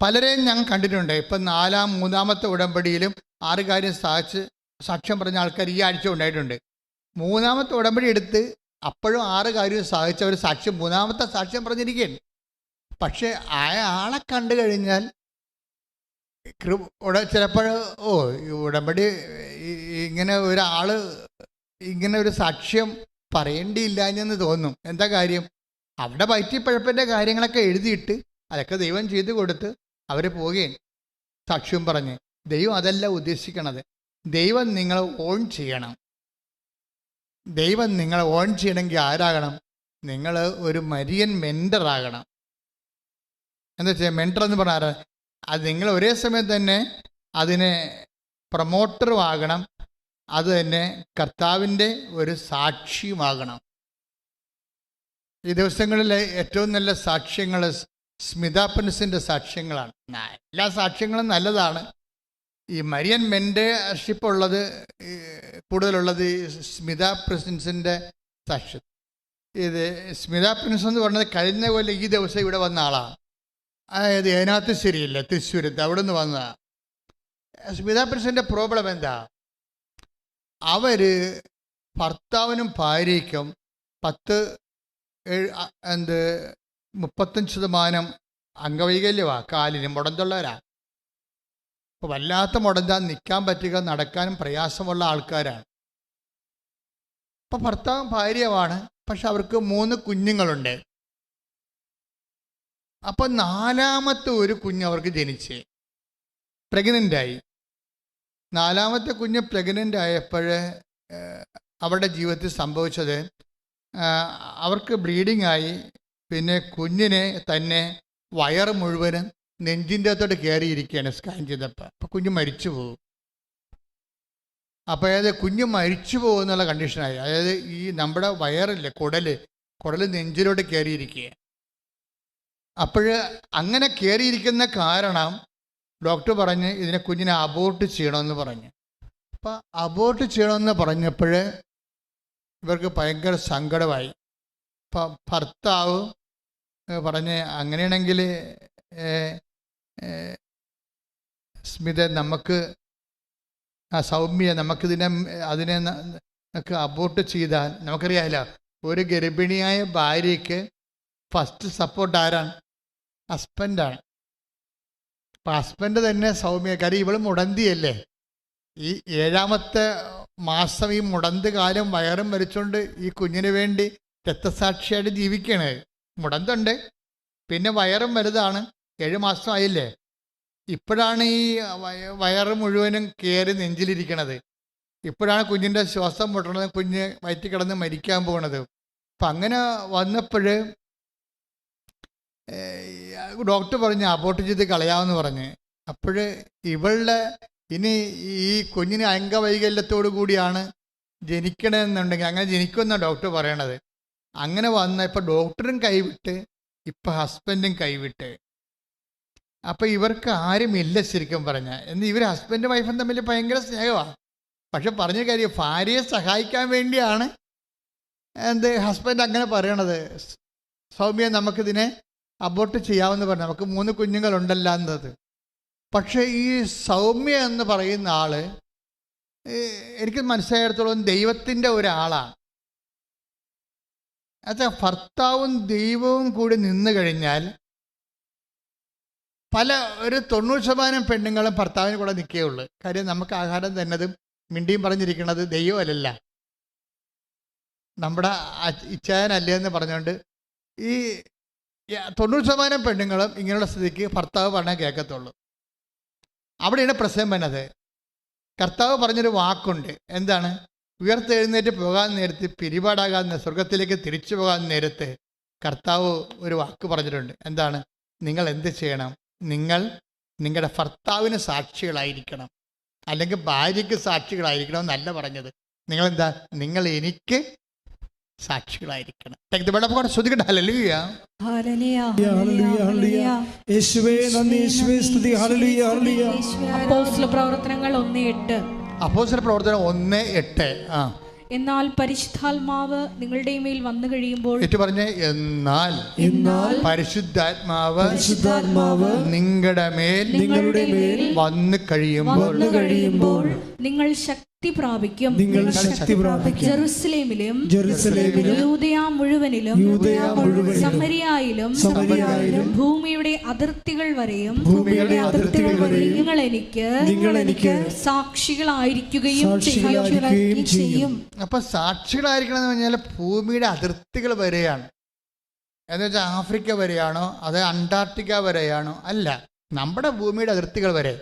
പലരെയും ഞാൻ കണ്ടിട്ടുണ്ട്. ഇപ്പം മൂന്നാമത്തെ ഉടമ്പടിയിലും 6 കാര്യം സാക്ഷ്യം പറഞ്ഞ ആൾക്കാർ ഈ ആഴ്ച ഉണ്ടായിട്ടുണ്ട്. മൂന്നാമത്തെ ഉടമ്പടി എടുത്ത് അപ്പോഴും 6 കാര്യം സാധിച്ചവർ മൂന്നാമത്തെ സാക്ഷ്യം പറഞ്ഞിരിക്കുകയാണ്. പക്ഷെ ആളെ കണ്ടു കഴിഞ്ഞാൽ ചിലപ്പോൾ ഉടമ്പടി ഇങ്ങനെ ഒരാൾ ഇങ്ങനെ ഒരു സാക്ഷ്യം പറയേണ്ടിയില്ലാഞ്ഞെന്ന് തോന്നും. എന്താ കാര്യം? അവിടെ വയറ്റിപ്പഴപ്പിൻ്റെ കാര്യങ്ങളൊക്കെ എഴുതിയിട്ട് അതൊക്കെ ദൈവം ചെയ്തു കൊടുത്ത് അവർ പോവുകയാണ് സാക്ഷ്യം പറഞ്ഞ്. ദൈവം അതല്ല ഉദ്ദേശിക്കണത്. ദൈവം നിങ്ങളെ ഓൺ ചെയ്യണം. ദൈവം നിങ്ങളെ ഓൺ ചെയ്യണമെങ്കിൽ ആരാകണം? നിങ്ങൾ ഒരു മരിയൻ മെൻറ്ററാകണം. എന്താ വെച്ചാൽ മെൻറ്റർ എന്ന് പറഞ്ഞാൽ അത് നിങ്ങൾ ഒരേ സമയം തന്നെ അതിനെ പ്രൊമോട്ടറും ആകണം, അത് തന്നെ കർത്താവിൻ്റെ ഒരു സാക്ഷിയുമാകണം. ഈ ദിവസങ്ങളിലെ ഏറ്റവും നല്ല സാക്ഷ്യങ്ങൾ സ്മിത പ്രിൻസിൻ്റെ സാക്ഷ്യങ്ങളാണ്. എല്ലാ സാക്ഷ്യങ്ങളും നല്ലതാണ്. ഈ മരിയൻ മെൻറ്റർഷിപ്പ് ഉള്ളത് കൂടുതലുള്ളത് സ്മിത പ്രിൻസിൻ്റെ സാക്ഷ്യം. ഇത് സ്മിത പ്രിൻസ് എന്ന് പറഞ്ഞത് കഴിഞ്ഞ പോലെ ഈ ദിവസം ഇവിടെ വന്ന ആളാണ്. അതായത് അതിനകത്ത് ശരിയില്ല, തൃശ്ശൂരത്ത് അവിടെ നിന്ന് വന്നതാണ്. സ്മിത പ്രിൻസിൻ്റെ പ്രോബ്ലം എന്താ? അവർ ഭർത്താവിനും ഭാര്യയ്ക്കും 35% അംഗവൈകല്യമാണ്. കാലിന് മുടന്തുള്ളവരാ. അപ്പോൾ വല്ലാത്ത മുടന്താൻ, നിൽക്കാൻ പറ്റുക, നടക്കാനും പ്രയാസമുള്ള ആൾക്കാരാണ്. അപ്പോൾ ഭർത്താവും ഭാര്യയുമാണ്. പക്ഷെ അവർക്ക് 3 കുഞ്ഞുങ്ങളുണ്ട്. അപ്പോൾ 4ാമത്തെ ഒരു കുഞ്ഞ് അവർക്ക് ജനിച്ച് പ്രഗ്നൻ്റായി. 4ാമത്തെ കുഞ്ഞ് പ്രഗ്നൻ്റ് ആയപ്പോൾ അവരുടെ ജീവിതത്തിൽ സംഭവിച്ചത് അവർക്ക് ബ്ലീഡിങ് ആയി. പിന്നെ കുഞ്ഞിനെ തന്നെ വയറ് മുഴുവനും നെഞ്ചിൻ്റെ അകത്തോട്ട് കയറിയിരിക്കുകയാണ് സ്കാൻ ചെയ്തപ്പോൾ. അപ്പോൾ കുഞ്ഞ് മരിച്ചു പോകും. അപ്പോൾ അതായത് കുഞ്ഞ് മരിച്ചു പോകുന്നുള്ള കണ്ടീഷനായി. അതായത് ഈ നമ്മുടെ വയറില്ലേ, കുടൽ നെഞ്ചിലോട്ട് കയറിയിരിക്കുക. അപ്പോൾ അങ്ങനെ കയറിയിരിക്കുന്ന കാരണം ഡോക്ടർ പറഞ്ഞ് കുഞ്ഞിനെ അബോർട്ട് ചെയ്യണമെന്ന് പറഞ്ഞു. അപ്പോൾ അബോർട്ട് ചെയ്യണമെന്ന് പറഞ്ഞപ്പോൾ ഇവർക്ക് ഭയങ്കര സങ്കടമായി. അപ്പം ഭർത്താവ് പറഞ്ഞ് അങ്ങനെയാണെങ്കിൽ സ്മിത സൗമ്യ അതിനെ അബോർട്ട് ചെയ്താൽ നമുക്കറിയാമല്ലോ, ഒരു ഗർഭിണിയായ ഭാര്യയ്ക്ക് ഫസ്റ്റ് സപ്പോർട്ട് ആരാണ്? ഹസ്ബൻഡാണ്. അപ്പം ഹസ്ബൻഡ് തന്നെ സൗമ്യ, കാര്യം ഇവൾ മുടന്തിയല്ലേ. ഈ 7ാമത്തെ മാസം ഈ മുടന്ത് കാലം വയറും വരച്ചുകൊണ്ട് ഈ കുഞ്ഞിന് വേണ്ടി രക്തസാക്ഷിയായിട്ട് ജീവിക്കുകയാണ്. മുടന്തുണ്ട്, പിന്നെ വയറും വലുതാണ്. 7 മാസം ആയില്ലേ. ഇപ്പോഴാണ് ഈ വയറ് മുഴുവനും കയറി നെഞ്ചിലിരിക്കണത്. ഇപ്പോഴാണ് കുഞ്ഞിൻ്റെ ശ്വാസം മുട്ടണത്, കുഞ്ഞ് വയറ്റിൽ കിടന്ന് മരിക്കാൻ പോകണത്. അപ്പം അങ്ങനെ വന്നപ്പോൾ ഡോക്ടർ പറഞ്ഞ് അബോർട്ട് ചെയ്ത് കളയാമെന്ന് പറഞ്ഞ്. അപ്പോൾ ഇവളുടെ ഇനി ഈ കുഞ്ഞിന് അംഗവൈകല്യത്തോടു കൂടിയാണ് ജനിക്കണമെന്നുണ്ടെങ്കിൽ അങ്ങനെ ജനിക്കുമെന്നാണ് ഡോക്ടർ പറയണത്. അങ്ങനെ വന്ന ഇപ്പം ഡോക്ടറും കൈവിട്ട്, ഇപ്പം ഹസ്ബൻഡും കൈവിട്ട്. അപ്പം ഇവർക്ക് ആരുമില്ല ശരിക്കും പറഞ്ഞാൽ. ഇവർ ഹസ്ബൻഡും വൈഫും തമ്മിൽ ഭയങ്കര സ്നേഹമാണ്. പക്ഷെ പറഞ്ഞ കാര്യം ഭാര്യയെ സഹായിക്കാൻ വേണ്ടിയാണ് ഹസ്ബൻഡ് അങ്ങനെ പറയണത്. സൗമ്യ നമുക്കിതിനെ അബോർട്ട് ചെയ്യാമെന്ന് പറഞ്ഞു, നമുക്ക് 3 കുഞ്ഞുങ്ങളുണ്ടല്ലോ എന്നത്. പക്ഷേ ഈ സൗമ്യ എന്ന് പറയുന്ന ആള് എനിക്ക് മനസ്സിലായിടത്തോളം ദൈവത്തിൻ്റെ ഒരാളാണ്. അത് ഭർത്താവും ദൈവവും കൂടി നിന്ന് കഴിഞ്ഞാൽ ഒരു 90% പെണ്ണുങ്ങളും ഭർത്താവിന് കൂടെ നിൽക്കുകയുള്ളൂ. കാര്യം നമുക്ക് ആഹാരം തന്നതും മിണ്ടിയും പറഞ്ഞിരിക്കുന്നത് ദൈവമല്ല, നമ്മുടെ ഇച്ഛായനല്ലേ എന്ന് പറഞ്ഞുകൊണ്ട് ഈ 90% പെണ്ണുങ്ങളും ഇങ്ങനെയുള്ള സ്ഥിതിക്ക് ഭർത്താവ് പറഞ്ഞാൽ കേൾക്കത്തുള്ളൂ. അവിടെയാണ് പ്രശ്നം വന്നത്. കർത്താവ് പറഞ്ഞൊരു വാക്കുണ്ട്. എന്താണ്? ഉയർത്തെഴുന്നേറ്റ് പോകാൻ നേരത്ത്, പിരിപാടാകാൻ സ്വർഗത്തിലേക്ക് തിരിച്ചു പോകാൻ നേരത്ത് കർത്താവ് ഒരു വാക്ക് പറഞ്ഞിട്ടുണ്ട്. എന്താണ്? നിങ്ങൾ എന്ത് ചെയ്യണം? നിങ്ങൾ നിങ്ങളുടെ ഭർത്താവിന് സാക്ഷികളായിരിക്കണം, അല്ലെങ്കിൽ ഭാര്യയ്ക്ക് സാക്ഷികളായിരിക്കണം എന്നല്ല പറഞ്ഞത്. നിങ്ങളെന്താ? നിങ്ങൾ എനിക്ക് സാക്ഷികളായിരിക്കണം. അപ്പോസ്തല പ്രവർത്തനം 1:8. എന്നാൽ പരിശുദ്ധാത്മാവ് നിങ്ങളുടെ മേൽ വന്നു കഴിയുമ്പോൾ, പറഞ്ഞേ, എന്നാൽ പരിശുദ്ധാത്മാവ് നിങ്ങളുടെ മേൽ വന്നു കഴിയുമ്പോൾ നിങ്ങൾ ശക്തി പ്രാപിക്കും. ജെറുസലേമിലും യൂദയ മുഴുവനിലും സമരിയായിലും ഭൂമിയുടെ അതിർത്തികൾ വരെയും നിങ്ങൾ എനിക്ക് സാക്ഷികളായിരിക്കുകയും ചെയ്യും. അപ്പൊ സാക്ഷികളായിരിക്കണം എന്ന് പറഞ്ഞാൽ ഭൂമിയുടെ അതിർത്തികൾ വരെയാണ്. എന്ന് വെച്ചാൽ ആഫ്രിക്ക വരെയാണോ അത് അന്റാർട്ടിക്ക വരെയാണോ? അല്ല, നമ്മുടെ ഭൂമിയുടെ അതിർത്തികൾ വരെ.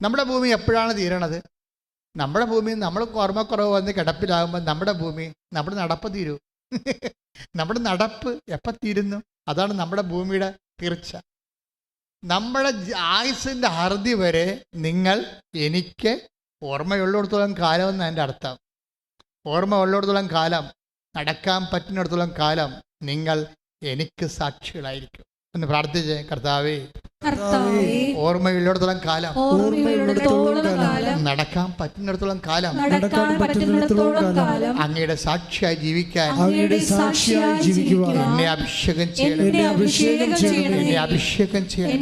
നമ്മുടെ ഭൂമി എപ്പോഴാണ് തീരണത്? നമ്മുടെ ഭൂമി നമ്മൾ ഓർമ്മക്കുറവ് വന്ന് കിടപ്പിലാകുമ്പോൾ നമ്മുടെ നടപ്പ് തീരൂ. നമ്മുടെ നടപ്പ് എപ്പോൾ തീരുന്നു? അതാണ് നമ്മുടെ ഭൂമിയുടെ തീർച്ച. നമ്മുടെ ആയുസിൻ്റെ അറുതി വരെ നിങ്ങൾ എനിക്ക് ഓർമ്മയുള്ളിടത്തോളം കാലം എന്ന് എൻ്റെ അർത്ഥം. ഓർമ്മ ഉള്ളിടത്തോളം കാലം, നടക്കാൻ പറ്റുന്നിടത്തോളം കാലം നിങ്ങൾ എനിക്ക് സാക്ഷികളായിരിക്കും എന്ന് പ്രാർത്ഥിച്ചേ. കർത്താവേ, ഓർമ്മയുള്ളിടത്തോളം കാലം, നടക്കാൻ പറ്റുന്നിടത്തോളം കാലം അങ്ങയുടെ സാക്ഷിയായി ജീവിക്കാൻ എന്നെ അഭിഷേകം ചെയ്യണം. എന്നെ അഭിഷേകം ചെയ്യണം.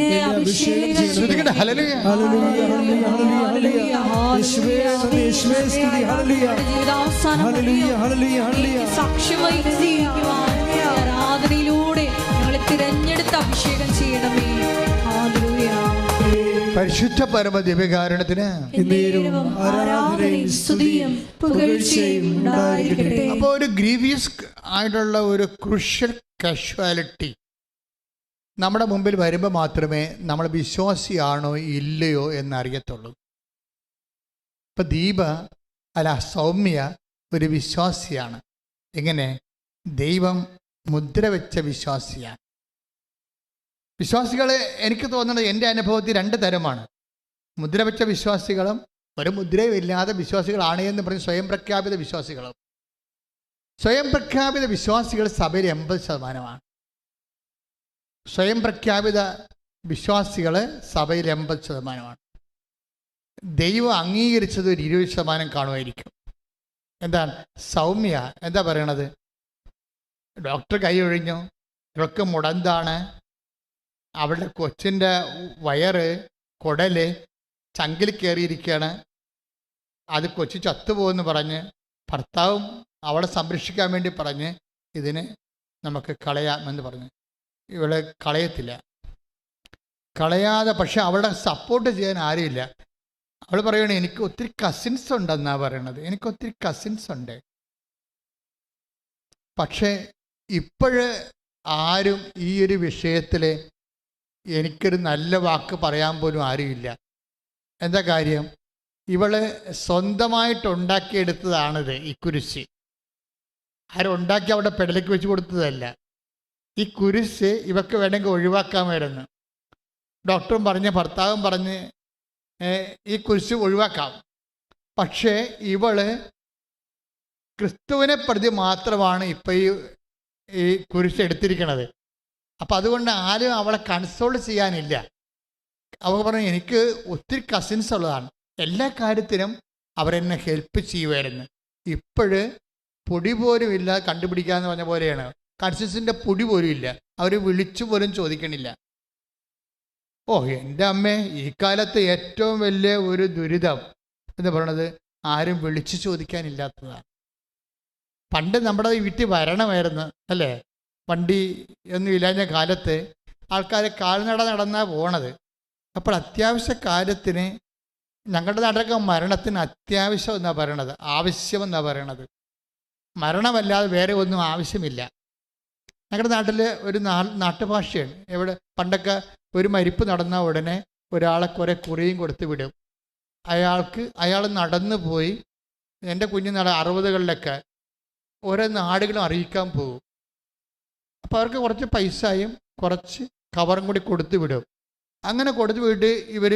ഹല്ലേലൂയ, സാക്ഷ്യമായി ആരാധനയിലൂടെ ഞങ്ങളെ തിരഞ്ഞെടുത്ത് അഭിഷേകം ചെയ്യണമേ. പരിശുദ്ധ പരമ ദിവ്യകാരുണ്യത്തിന് അപ്പോൾ ഒരു ഗ്രീവിയസ് ആയിട്ടുള്ള ഒരു ക്രൂഷ്യൽ കാഷ്വാലിറ്റി നമ്മുടെ മുമ്പിൽ വരുമ്പോൾ മാത്രമേ നമ്മൾ വിശ്വാസിയാണോ ഇല്ലയോ എന്നറിയത്തുള്ളൂ. ഇപ്പം ദീപ സൗമ്യ ഒരു വിശ്വാസിയാണ്. എങ്ങനെ? ദൈവം മുദ്ര വെച്ച വിശ്വാസിയാണ്. വിശ്വാസികൾ എനിക്ക് തോന്നുന്നത് എൻ്റെ അനുഭവത്തിൽ രണ്ട് തരമാണ്. മുദ്ര വെച്ച വിശ്വാസികളും ഒരു മുദ്രയും ഇല്ലാതെ വിശ്വാസികളാണ് എന്ന് പറഞ്ഞ് സ്വയം പ്രഖ്യാപിത വിശ്വാസികളും. സ്വയം പ്രഖ്യാപിത വിശ്വാസികൾ സഭയിൽ 80%. സ്വയം പ്രഖ്യാപിത വിശ്വാസികൾ സഭയിൽ 80%. ദൈവം അംഗീകരിച്ചത് ഒരു 20% കാണുമായിരിക്കും. എന്താണ്? സൗമ്യ എന്താ പറയണത്? ഡോക്ടർ കൈ ഒഴിഞ്ഞു, ഇവർക്ക് മുടന്താണ്, അവളുടെ കൊച്ചിൻ്റെ വയറ് കുടല് ചങ്കിൽ കയറിയിരിക്കുകയാണ്, അത് കൊച്ചു ചത്തുപോകുമെന്ന് പറഞ്ഞ് ഭർത്താവും അവളെ സംരക്ഷിക്കാൻ വേണ്ടി പറഞ്ഞ് ഇതിന് നമുക്ക് കളയാമെന്ന് പറഞ്ഞു. ഇവള് കളയത്തില്ല. കളയാതെ പക്ഷെ അവളുടെ സപ്പോർട്ട് ചെയ്യാൻ ആരുമില്ല. അവൾ പറയണേ, എനിക്ക് ഒത്തിരി കസിൻസ് ഉണ്ടെന്നാണ് പറയണത്. എനിക്കൊത്തിരി കസിൻസ് ഉണ്ട്. പക്ഷേ ഇപ്പോഴ് ആരും ഈ ഒരു വിഷയത്തിൽ എനിക്കൊരു നല്ല വാക്ക് പറയാൻ പോലും ആരുമില്ല. എന്താ കാര്യം? ഇവള് സ്വന്തമായിട്ടുണ്ടാക്കിയെടുത്തതാണിത്. ഈ കുരിശ് ആരും ഉണ്ടാക്കി അവിടെ പെടലേക്ക് വെച്ച് കൊടുത്തതല്ല. ഈ കുരിശ് ഇവക്ക് വേണമെങ്കിൽ ഒഴിവാക്കാമായിരുന്നു. ഡോക്ടറും പറഞ്ഞ് ഭർത്താവും പറഞ്ഞ് ഈ കുരിശ് ഒഴിവാക്കാം. പക്ഷേ ഇവള് ക്രിസ്തുവിനെ പ്രതി മാത്രമാണ് ഇപ്പം ഈ കുരിശ് എടുത്തിരിക്കണത്. അപ്പം അതുകൊണ്ട് ആരും അവളെ കൺസോൾ ചെയ്യാനില്ല. അവൾ പറഞ്ഞു, എനിക്ക് ഒത്തിരി കസിൻസ് ഉള്ളതാണ്, എല്ലാ കാര്യത്തിനും അവരെന്നെ ഹെൽപ്പ് ചെയ്യുമായിരുന്നു. ഇപ്പോഴ് പൊടി പോലും ഇല്ല കണ്ടുപിടിക്കാന്ന് പറഞ്ഞ പോലെയാണ്. കസിൻസിൻ്റെ പൊടി പോലും ഇല്ല. അവർ വിളിച്ചു പോലും ചോദിക്കണില്ല. ഓ എൻ്റെ അമ്മേ, ഈ കാലത്ത് ഏറ്റവും വലിയ ഒരു ദുരിതം എന്ന് പറയണത് ആരും വിളിച്ചു ചോദിക്കാനില്ലാത്തതാണ്. പണ്ട് നമ്മുടെ വീട്ടിൽ വരണമായിരുന്നു അല്ലേ? വണ്ടി ഒന്നും ഇല്ലാഞ്ഞ കാലത്ത് ആൾക്കാർ കാൽനട നടന്നാണ് പോണത്. അപ്പോൾ അത്യാവശ്യ കാര്യത്തിന്, ഞങ്ങളുടെ നാട്ടിലൊക്കെ മരണത്തിന് അത്യാവശ്യം എന്നാണ് പറയണത്, ആവശ്യമെന്നാണ് പറയണത്. മരണമല്ലാതെ വേറെ ഒന്നും ആവശ്യമില്ല. ഞങ്ങളുടെ നാട്ടിൽ ഒരു നാട്ടുഭാഷയാണ്. എവിടെ പണ്ടൊക്കെ ഒരു മരിപ്പ് നടന്ന ഉടനെ ഒരാളെ കുറേ കുറിയും കൊടുത്ത് വിടും. അയാൾ നടന്നു പോയി, എൻ്റെ കുഞ്ഞുനാൾ 60കളിലൊക്കെ ഓരോ നാടുകളും അറിയിക്കാൻ പോകും. അപ്പോൾ അവർക്ക് കുറച്ച് പൈസയും കുറച്ച് കവറും കൂടി കൊടുത്തു വിടും. അങ്ങനെ കൊടുത്തു വിട്ട് ഇവർ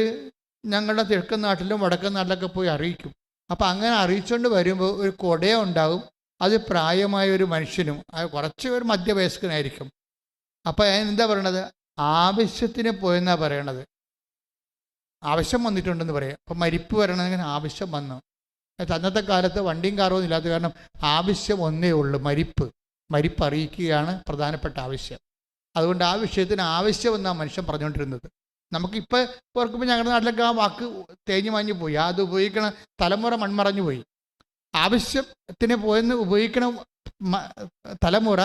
ഞങ്ങളുടെ കിഴക്കൻ നാട്ടിലും വടക്കൻ നാട്ടിലൊക്കെ പോയി അറിയിക്കും. അപ്പോൾ അങ്ങനെ അറിയിച്ചുകൊണ്ട് വരുമ്പോൾ ഒരു കൊടയം ഉണ്ടാകും. അത് പ്രായമായ ഒരു മനുഷ്യനും കുറച്ച് ഒരു മധ്യവയസ്കനായിരിക്കും. അപ്പോൾ എന്താ പറയണത്? ആവശ്യത്തിന് പോയെന്നാണ് പറയണത്. ആവശ്യം വന്നിട്ടുണ്ടെന്ന് പറയാം. അപ്പം മരിപ്പ് വരണമെങ്കിൽ ആവശ്യം വന്നു. അന്നത്തെ കാലത്ത് വണ്ടിയും കാറൊന്നും ഇല്ലാത്ത കാരണം ആവശ്യം ഒന്നേ ഉള്ളൂ, മരിപ്പ് അറിയിക്കുകയാണ് പ്രധാനപ്പെട്ട ആവശ്യം. അതുകൊണ്ട് ആ വിഷയത്തിന് ആവശ്യമെന്നാണ് മനുഷ്യൻ പറഞ്ഞുകൊണ്ടിരുന്നത്. നമുക്കിപ്പോൾ ഓർക്കുമ്പോൾ ഞങ്ങളുടെ നാട്ടിലൊക്കെ ആ വാക്ക് തേഞ്ഞു മാഞ്ഞു പോയി. അത് ഉപയോഗിക്കണ തലമുറ മൺമറഞ്ഞു പോയി. ആവശ്യത്തിന് പോയെന്ന് ഉപയോഗിക്കണ തലമുറ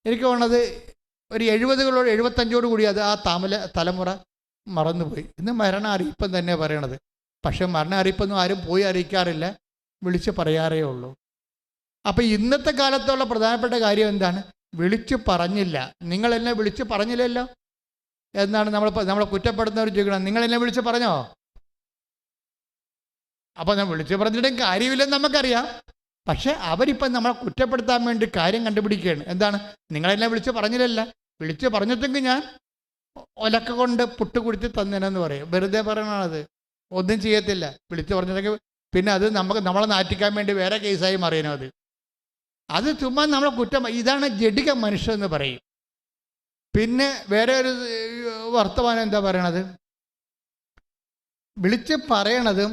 എനിക്ക് തോന്നുന്നത് ഒരു 70-75 കൂടി അത് ആ തലമുറ മറന്നുപോയി. ഇന്ന് മരണ അറിയിപ്പം തന്നെ പറയണത്. പക്ഷെ മരണ അറിയിപ്പൊന്നും ആരും പോയി അറിയിക്കാറില്ല, വിളിച്ച് പറയാറേ ഉള്ളൂ. അപ്പം ഇന്നത്തെ കാലത്തുള്ള പ്രധാനപ്പെട്ട കാര്യം എന്താണ്? വിളിച്ചു പറഞ്ഞില്ല. നിങ്ങളെന്നെ വിളിച്ച് പറഞ്ഞില്ലല്ലോ എന്നാണ് നമ്മളെ കുറ്റപ്പെടുന്നവർ ചോദിക്കണം. നിങ്ങളെന്നെ വിളിച്ച് പറഞ്ഞോ? അപ്പം ഞാൻ വിളിച്ച് പറഞ്ഞിട്ടും കാര്യമില്ലെന്ന് നമുക്കറിയാം. പക്ഷെ അവരിപ്പം നമ്മളെ കുറ്റപ്പെടുത്താൻ വേണ്ടി കാര്യം കണ്ടുപിടിക്കുകയാണ്. എന്താണ്? നിങ്ങളെന്നെ വിളിച്ച് പറഞ്ഞില്ലല്ല, വിളിച്ച് പറഞ്ഞിട്ടെങ്കിൽ ഞാൻ ഒലക്ക കൊണ്ട് പുട്ട് കുടിച്ച് തന്നേനെന്ന് പറയും. വെറുതെ പറയണത്, ഒന്നും ചെയ്യത്തില്ല. വിളിച്ച് പറഞ്ഞിട്ടെങ്കിൽ പിന്നെ അത് നമ്മളെ നാറ്റിക്കാൻ വേണ്ടി വേറെ കേസായി മാറിയനോ അത് ചുമ്മാ നമ്മളെ കുറ്റം. ഇതാണ് ജഡിക മനുഷ്യൻ എന്ന് പറയും. പിന്നെ വേറെ ഒരു വർത്തമാനം എന്താ പറയണത്? വിളിച്ച് പറയണതും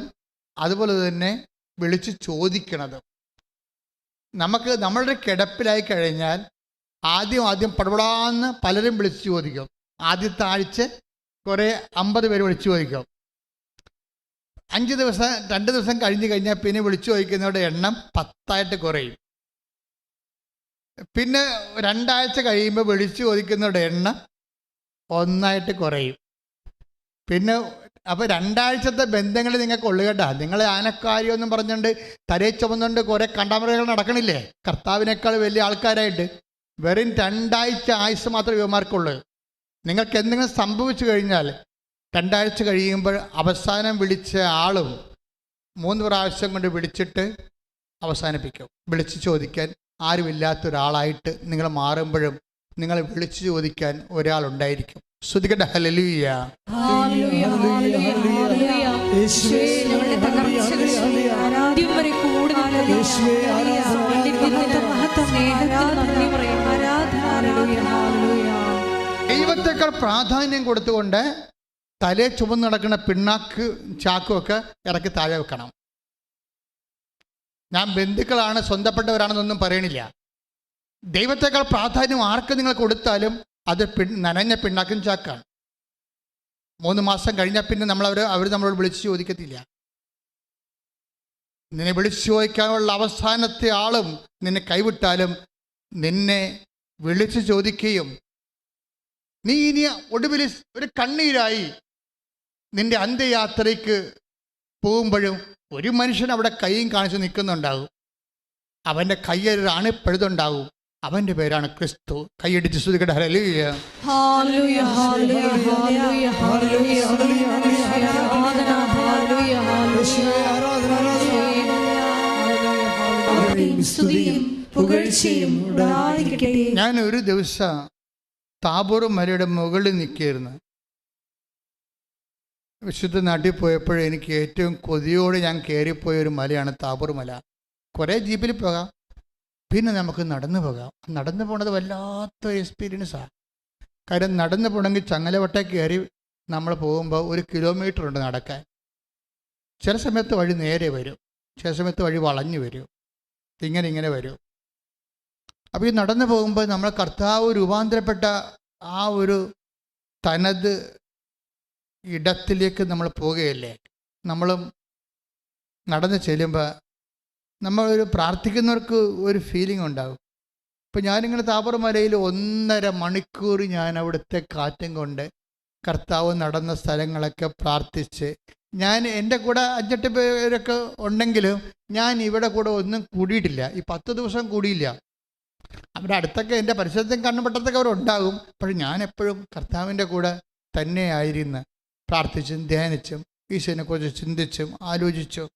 അതുപോലെ തന്നെ വിളിച്ച് ചോദിക്കണതും. നമ്മളുടെ കിടപ്പിലായി കഴിഞ്ഞാൽ ആദ്യം പടപടാന്ന് പലരും വിളിച്ച് ചോദിക്കും. ആദ്യത്തെ ആഴ്ച കുറേ 50 പേര് വിളിച്ചു ചോദിക്കും. 2 ദിവസം കഴിഞ്ഞ് കഴിഞ്ഞാൽ പിന്നെ വിളിച്ചു ചോദിക്കുന്നവരുടെ എണ്ണം 10 കുറയും. പിന്നെ 2 ആഴ്ച കഴിയുമ്പോൾ വിളിച്ചു ചോദിക്കുന്നവരുടെ എണ്ണം 1 കുറയും. പിന്നെ അപ്പോൾ 2 ആഴ്ചത്തെ ബന്ധങ്ങൾ നിങ്ങൾക്ക് ഉള്ളു കേട്ടാ. നിങ്ങൾ ആനക്കാരിയൊന്നും പറഞ്ഞുകൊണ്ട് തലേ ചുമന്നുകൊണ്ട് കുറേ കണ്ടാമറകൾ നടക്കണില്ലേ കർത്താവിനേക്കാൾ വലിയ ആൾക്കാരായിട്ട്? വെറും 2 ആഴ്ച ആയുസ് മാത്രമേ യുവമാർക്കുള്ളൂ. നിങ്ങൾക്ക് എന്തെങ്കിലും സംഭവിച്ചു കഴിഞ്ഞാൽ 2 ആഴ്ച കഴിയുമ്പോൾ അവസാനം വിളിച്ച ആളും 3 പ്രാവശ്യം കൊണ്ട് വിളിച്ചിട്ട് അവസാനിപ്പിക്കും. വിളിച്ച് ചോദിക്കാൻ ആരുമില്ലാത്തൊരാളായിട്ട് നിങ്ങൾ മാറുമ്പോഴും നിങ്ങൾ വിളിച്ചു ചോദിക്കാൻ ഒരാളുണ്ടായിരിക്കും. ശ്രുതികട്ടെ ഹല്ലേലൂയ. ദൈവത്തെക്കാൾ പ്രാധാന്യം കൊടുത്തുകൊണ്ട് തലേ ചുമന്ന് നടക്കുന്ന പിണ്ണാക്ക് ചാക്കുമൊക്കെ ഇറക്കി താഴെ വെക്കണം. ഞാൻ ബന്ധുക്കളാണ്, സ്വന്തപ്പെട്ടവരാണെന്നൊന്നും പറയണില്ല. ദൈവത്തെക്കാൾ പ്രാധാന്യം ആർക്ക് നിങ്ങൾ കൊടുത്താലും അത് നനഞ്ഞ പിണ്ണാക്കും ചാക്കാണ്. 3 മാസം കഴിഞ്ഞാൽ പിന്നെ അവർ നമ്മളോട് വിളിച്ച് ചോദിക്കത്തില്ല. നിന്നെ വിളിച്ചു ചോദിക്കാനുള്ള അവസാനത്തെ ആളും നിന്നെ കൈവിട്ടാലും നിന്നെ വിളിച്ചു ചോദിക്കുകയും നീ ഇനി ഒടുവിൽ ഒരു കണ്ണീരായി നിന്റെ അന്ത്യയാത്രയ്ക്ക് പോകുമ്പോഴും ഒരു മനുഷ്യൻ അവിടെ കൈയും കാണിച്ച് നിൽക്കുന്നുണ്ടാകും. അവൻ്റെ കയ്യൊരു അണിപ്പഴുതുണ്ടാകും. അവൻ്റെ പേരാണ് ക്രിസ്തു. കൈയടിച്ച് സ്തുതിക്കട്ടെ ഹല്ലേലൂയ. ഞാൻ ഒരു ദിവസം താബോർ മലയുടെ മുകളിൽ നിൽക്കുകയായിരുന്നു. വിശുദ്ധ നാട്ടിൽ പോയപ്പോഴും എനിക്ക് ഏറ്റവും കൊതിയോടെ ഞാൻ കയറിപ്പോയൊരു മലയാണ് താബോർ മല. കുറേ ജീപ്പിൽ പോകാം, പിന്നെ നമുക്ക് നടന്നു പോകാം. നടന്നു പോണത് വല്ലാത്തൊരു എക്സ്പീരിയൻസാണ്. കാര്യം നടന്നു പോകണമെങ്കിൽ ചങ്ങലവട്ട കയറി നമ്മൾ പോകുമ്പോൾ 1 കിലോമീറ്റർ ഉണ്ട് നടക്കാൻ. ചില സമയത്ത് വഴി നേരെ വരും, ചില സമയത്ത് വഴി വളഞ്ഞു വരും, ഇങ്ങനെ വരും. അപ്പോൾ ഈ നടന്നു പോകുമ്പോൾ നമ്മൾ കർത്താവ് രൂപാന്തരപ്പെട്ട ആ ഒരു തനത് ഇടത്തിലേക്ക് നമ്മൾ പോവുകയല്ലേ. നമ്മളും നടന്ന് ചെല്ലുമ്പോൾ നമ്മളൊരു പ്രാർത്ഥിക്കുന്നവർക്ക് ഒരു ഫീലിംഗ് ഉണ്ടാകും. ഇപ്പം ഞാനിങ്ങനെ താബോർ മലയിൽ 1.5 മണിക്കൂർ ഞാൻ അവിടുത്തെ കാറ്റും കൊണ്ട് കർത്താവ് നടന്ന സ്ഥലങ്ങളൊക്കെ പ്രാർത്ഥിച്ച്, ഞാൻ എൻ്റെ കൂടെ 5-8 പേരൊക്കെ ഉണ്ടെങ്കിലും ഞാൻ ഇവിടെ കൂടെ ഒന്നും കൂടിയിട്ടില്ല. ഈ 10 ദിവസം കൂടിയില്ല. അവിടെ അടുത്തൊക്കെ എൻ്റെ പരിസരത്തും കണ്ണുപെട്ടത്തൊക്കെ അവരുണ്ടാകും. പക്ഷെ ഞാൻ എപ്പോഴും കർത്താവിൻ്റെ കൂടെ തന്നെ ആയിരുന്നു, പ്രാർത്ഥിച്ചും ധ്യാനിച്ചും ഈശോനെക്കുറിച്ച് ചിന്തിച്ചും ആലോചിച്ചും.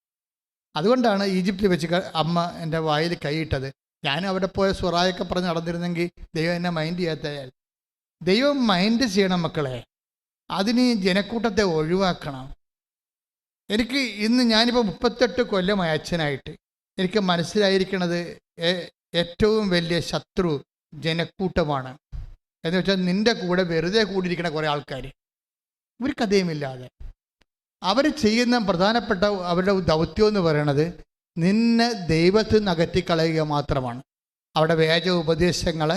അതുകൊണ്ടാണ് ഈജിപ്തിൽ വെച്ച് അമ്മ എൻ്റെ വായിൽ കൈയിട്ടത്. ഞാൻ അവിടെ പോയ സുറായൊക്കെ പറഞ്ഞ് നടന്നിരുന്നെങ്കിൽ ദൈവം എന്നെ മൈൻഡ് ചെയ്യാത്തയാൽ. ദൈവം മൈൻഡ് ചെയ്യണം മക്കളെ. അതിന് ജനക്കൂട്ടത്തെ ഒഴിവാക്കണം. എനിക്ക് ഇന്ന് ഞാനിപ്പോൾ 38 കൊല്ലമായി അച്ഛനായിട്ട്. എനിക്ക് മനസ്സിലായിരിക്കണത് ഏറ്റവും വലിയ ശത്രു ജനക്കൂട്ടമാണ്. എന്ന് വെച്ചാൽ നിൻ്റെ കൂടെ വെറുതെ കൂടിയിരിക്കണ കുറേ ആൾക്കാർ, ഒരു കഥയുമില്ലാതെ അവർ ചെയ്യുന്ന പ്രധാനപ്പെട്ട അവരുടെ ദൗത്യം എന്ന് പറയണത് നിന്നെ ദൈവത്തിൽ നിന്ന് അകറ്റിക്കളയുക മാത്രമാണ്. അവിടെ വ്യാജ ഉപദേശങ്ങൾ,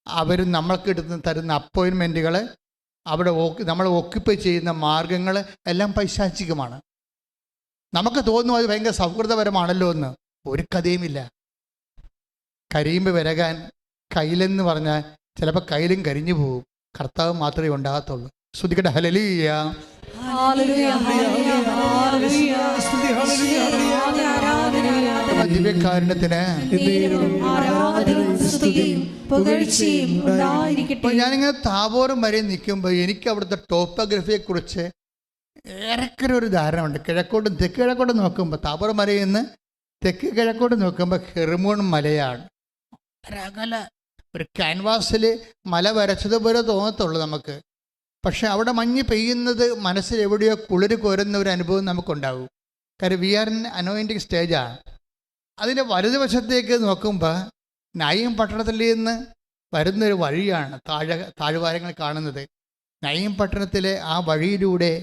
അവർ നമ്മൾക്ക് തരുന്ന അപ്പോയിൻമെൻറ്റുകൾ, അവിടെ നമ്മൾ ഓക്യുപ്പൈ ചെയ്യുന്ന മാർഗങ്ങൾ എല്ലാം പൈശാചികമാണ്. നമുക്ക് തോന്നും അത് ഭയങ്കര സൗഹൃദപരമാണല്ലോ എന്ന്. ഒരു കഥയുമില്ല. കരിയുമ്പോൾ വിരകാൻ കയ്യിലെന്ന് പറഞ്ഞാൽ ചിലപ്പോൾ കയ്യിലും കരിഞ്ഞു പോകും. കർത്താവ് മാത്രമേ ഉണ്ടാകത്തുള്ളൂ. ശ്രുതിക്കട്ടെ ഹല്ലേലൂയ. ദിവ്യകാരുണ്യത്തിന് ഞാനിങ്ങനെ താബോർ വരെ നിൽക്കുമ്പോൾ എനിക്ക് അവിടുത്തെ ടോപ്പോഗ്രഫിയെക്കുറിച്ച് ഏറെക്കുറെ ഒരു ധാരണയുണ്ട്. കിഴക്കോട്ടും തെക്ക് കിഴക്കോട്ടും നോക്കുമ്പോൾ, താബോർ മലയിൽ നിന്ന് തെക്ക് കിഴക്കോട്ട് നോക്കുമ്പോൾ ഹെർമോൺ മലയാണ്. ഒരകല ഒരു ക്യാൻവാസിൽ മല വരച്ചതുപോലെ തോന്നത്തുള്ളൂ നമുക്ക്. പക്ഷെ അവിടെ മഞ്ഞ് പെയ്യുന്നത് മനസ്സിൽ എവിടെയോ കുളിര് കോരുന്ന ഒരു അനുഭവം നമുക്കുണ്ടാകും. കാര്യം വി ആർ ഇൻ അനോയിൻറ്റിങ് സ്റ്റേജാണ്. അതിൻ്റെ വലതുവശത്തേക്ക് നോക്കുമ്പോൾ നയീം പട്ടണത്തിൽ നിന്ന് വരുന്നൊരു വഴിയാണ് താഴ്വാരങ്ങൾ കാണുന്നത്. നയീം പട്ടണത്തിലെ ആ വഴിയിലൂടെ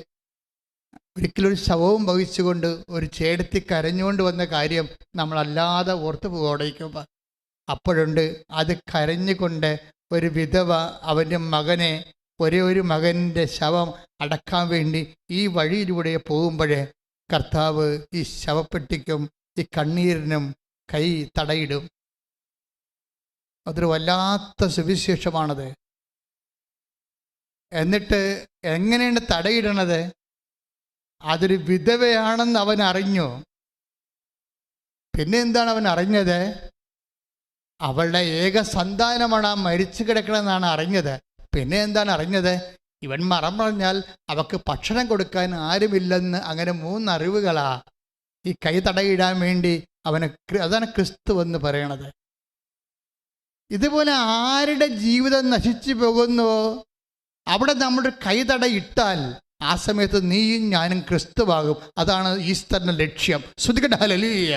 ഒരിക്കലൊരു ശവവും വഹിച്ചുകൊണ്ട് ഒരു ചേടത്തി കരഞ്ഞുകൊണ്ട് വന്ന കാര്യം നമ്മളല്ലാതെ ഓർത്തു പോകോടിക്കുമ്പോൾ അപ്പോഴുണ്ട്. അത് കരഞ്ഞുകൊണ്ട് ഒരു വിധവ അവൻ്റെ മകനെ, ഒരേ ഒരു മകൻ്റെ ശവം അടക്കാൻ വേണ്ടി ഈ വഴിയിലൂടെ പോകുമ്പോഴേ കർത്താവ് ഈ ശവപ്പെട്ടിക്കും ഈ കണ്ണീരിനും കൈ തടയിടും. അതൊരു വല്ലാത്ത സുവിശേഷമാണത്. എന്നിട്ട് എങ്ങനെയാണ് തടയിടണത്? അതൊരു വിധവയാണെന്ന് അവൻ അറിഞ്ഞു. പിന്നെ എന്താണ് അവൻ അറിഞ്ഞത്? അവളുടെ ഏക സന്താനമാണ് ആ മരിച്ചു കിടക്കണമെന്നാണ് അറിഞ്ഞത്. പിന്നെ എന്താണ് അറിഞ്ഞത്? ഇവൻ മറം പറഞ്ഞാൽ അവൾക്ക് ഭക്ഷണം കൊടുക്കാൻ ആരുമില്ലെന്ന്. അങ്ങനെ 3 അറിവുകളാ ഈ കൈ തടയിടാൻ വേണ്ടി അവന്. അതാണ് ക്രിസ്തു എന്ന് പറയണത്. ഇതുപോലെ ആരുടെ ജീവിതം നശിച്ചു പോകുന്നുവോ അവിടെ നമ്മുടെ കൈ തടയിട്ടാൽ ആ സമയത്ത് നീയും ഞാനും ക്രിസ്തുവാകും. അതാണ് ഈസ്റ്ററിന്റെ ലക്ഷ്യം. ശ്രുതിക്കട്ടെ hallelujah.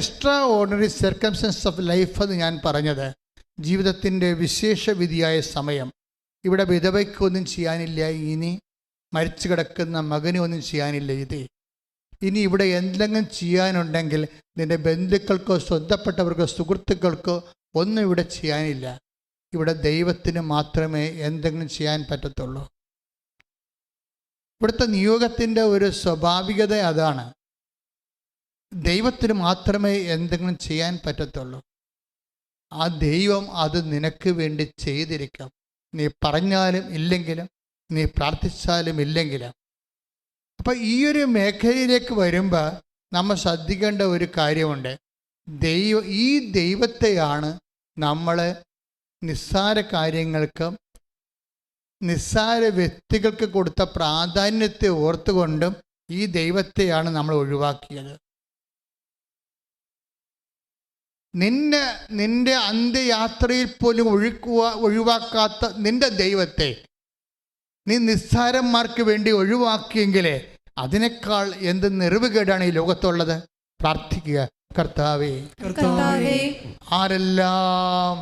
Extraordinary circumstances of life എന്ന് ഞാൻ പറഞ്ഞത്. ജീവിതത്തിൻ്റെ വിശേഷ വിധിയായ സമയം. ഇവിടെ വിധവയ്ക്കൊന്നും ചെയ്യാനില്ല. ഇനി മരിച്ചു കിടക്കുന്ന മകന് ഒന്നും ചെയ്യാനില്ല. ഇനി ഇവിടെ എന്തെങ്കിലും ചെയ്യാനുണ്ടെങ്കിൽ നിന്റെ ബന്ധുക്കൾക്കോ സ്വന്തപ്പെട്ടവർക്കോ സുഹൃത്തുക്കൾക്കോ ഒന്നും ഇവിടെ ചെയ്യാനില്ല. ഇവിടെ ദൈവത്തിന് മാത്രമേ എന്തെങ്കിലും ചെയ്യാൻ പറ്റത്തുള്ളൂ. ഇവിടുത്തെ നിയോഗത്തിൻ്റെ ഒരു സ്വാഭാവികത അതാണ്. ദൈവത്തിന് മാത്രമേ എന്തെങ്കിലും ചെയ്യാൻ പറ്റത്തുള്ളൂ. ആ ദൈവം അത് നിനക്ക് വേണ്ടി ചെയ്തിരിക്കും. നീ പറഞ്ഞാലും ഇല്ലെങ്കിലും, നീ പ്രാർത്ഥിച്ചാലും ഇല്ലെങ്കിലും. അപ്പം ഈ ഒരു മേഖലയിലേക്ക് വരുമ്പോൾ നമ്മൾ ശ്രദ്ധിക്കേണ്ട ഒരു കാര്യമുണ്ട്. ഈ ദൈവത്തെയാണ് നമ്മൾ നിസ്സാര കാര്യങ്ങൾക്കും നിസ്സാര വ്യക്തികൾക്ക് കൊടുത്ത പ്രാധാന്യത്തെ ഓർത്തുകൊണ്ടും ഈ ദൈവത്തെയാണ് നമ്മൾ ഒഴിവാക്കിയത്. നിന്റെ അന്ത്യയാത്രയിൽ പോലും ഒഴിവാക്കാത്ത നിന്റെ ദൈവത്തെ നീ നിസ്സാരന്മാർക്ക് വേണ്ടി ഒഴിവാക്കിയെങ്കിലേ അതിനേക്കാൾ എന്ത് നിറവുകേടാണ് ഈ ലോകത്തുള്ളത്. പ്രാർത്ഥിക്കുക, കർത്താവേ, ആരെല്ലാം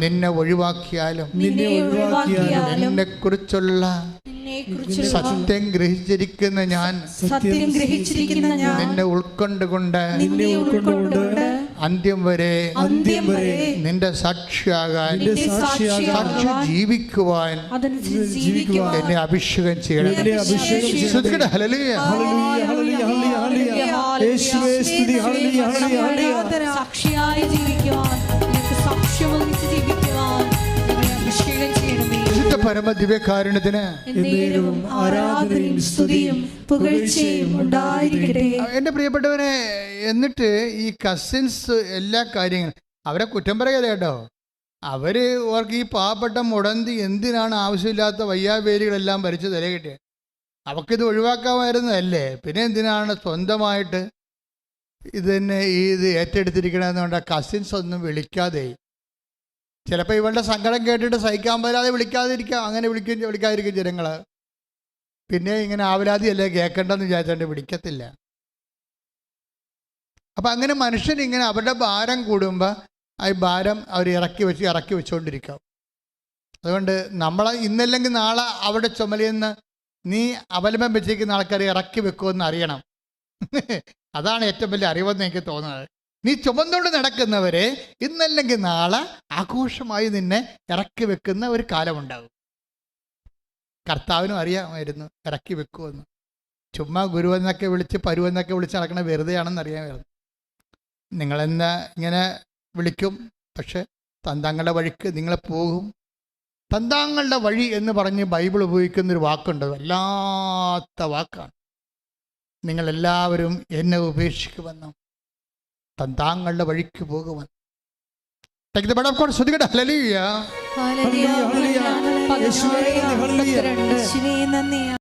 നിന്നെ ഒഴിവാക്കിയാലും നിന്നെ കുറിച്ചുള്ള സത്യം ഗ്രഹിച്ചിരിക്കുന്ന ഞാൻ നിന്നെ ഉൾക്കൊണ്ടുകൊണ്ട് അന്ത്യം വരെ നിന്റെ സാക്ഷിയാകാൻ, സാക്ഷി ജീവിക്കുവാൻ എന്നെ അഭിഷേകം ചെയ്യണം. ഹല്ലേലൂയ. സാക്ഷിയായി ജീവിക്കുവാൻ, പരമ ദിവ്യകാരുണ്യത്തിന് ആരാധനയും സ്തുതിയും പുകഴ്ചയും ഉണ്ടായിരിക്കട്ടെ. എൻ്റെ പ്രിയപ്പെട്ടവരെ, എന്നിട്ട് ഈ കസിൻസ് എല്ലാ കാര്യങ്ങളും അവരെ കുറ്റം പറയാതെ കേട്ടോ. അവർക്ക് ഈ പാവപ്പെട്ട മുടന്തി എന്തിനാണ് ആവശ്യമില്ലാത്ത വയ്യാവേലികളെല്ലാം ഭരിച്ച് തല കിട്ടിയത്? അവക്കിത് ഒഴിവാക്കാമായിരുന്നതല്ലേ? പിന്നെ എന്തിനാണ് സ്വന്തമായിട്ട് ഇത് തന്നെ ഇത് ഏറ്റെടുത്തിരിക്കണമെന്നുകൊണ്ട് കസിൻസ് ഒന്നും വിളിക്കാതെ? ചിലപ്പോൾ ഇവളുടെ സങ്കടം കേട്ടിട്ട് സഹിക്കാൻ പറ്റാതെ വിളിക്കാതിരിക്കാം. അങ്ങനെ വിളിക്കാതിരിക്കും ജനങ്ങൾ. പിന്നെ ഇങ്ങനെ ആവലാതിയല്ലേ കേൾക്കേണ്ടെന്ന് വിചാരിച്ചുകൊണ്ട് വിളിക്കത്തില്ല. അപ്പം അങ്ങനെ മനുഷ്യൻ ഇങ്ങനെ അവരുടെ ഭാരം കൂടുമ്പോൾ ആ ഭാരം അവർ ഇറക്കി വെച്ചുകൊണ്ടിരിക്കാം. അതുകൊണ്ട് നമ്മളെ ഇന്നല്ലെങ്കിൽ നാളെ അവിടെ ചുമലിന്ന് നീ അവലംബം വെച്ചിരിക്കുന്ന ആൾക്കാരെ ഇറക്കി വെക്കുമെന്ന് അറിയണം. അതാണ് ഏറ്റവും വലിയ അറിവെന്ന് എനിക്ക് തോന്നുന്നത്. നീ ചുമന്നുകൊണ്ട് നടക്കുന്നവരെ ഇന്നല്ലെങ്കിൽ നാളെ ആഘോഷമായി നിന്നെ ഇറക്കി വെക്കുന്ന ഒരു കാലമുണ്ടാകും. കർത്താവിനും അറിയാമായിരുന്നു ഇറക്കി വെക്കുമെന്ന്. ചുമ്മാ ഗുരുവെന്നൊക്കെ വിളിച്ച് പരുവെന്നൊക്കെ വിളിച്ച് നടക്കണ വെറുതെയാണെന്ന് അറിയാമായിരുന്നു. നിങ്ങളെന്നെ ഇങ്ങനെ വിളിക്കും, പക്ഷെ തന്താങ്ങളുടെ വഴിക്ക് നിങ്ങൾ പോകും. തന്താങ്ങളുടെ വഴി എന്ന് പറഞ്ഞ് ബൈബിൾ ഉപയോഗിക്കുന്നൊരു വാക്കുണ്ട്, വല്ലാത്ത വാക്കാണ്. നിങ്ങളെല്ലാവരും എന്നെ ഉപേക്ഷിക്കുമെന്നും തന്താങ്ങളുടെ വഴിക്ക് പോകുമെന്ന്. ശ്രദ്ധിക്കട്ടെ. ഹല്ലേലൂയ. ഹല്ലേലൂയ. 16:42.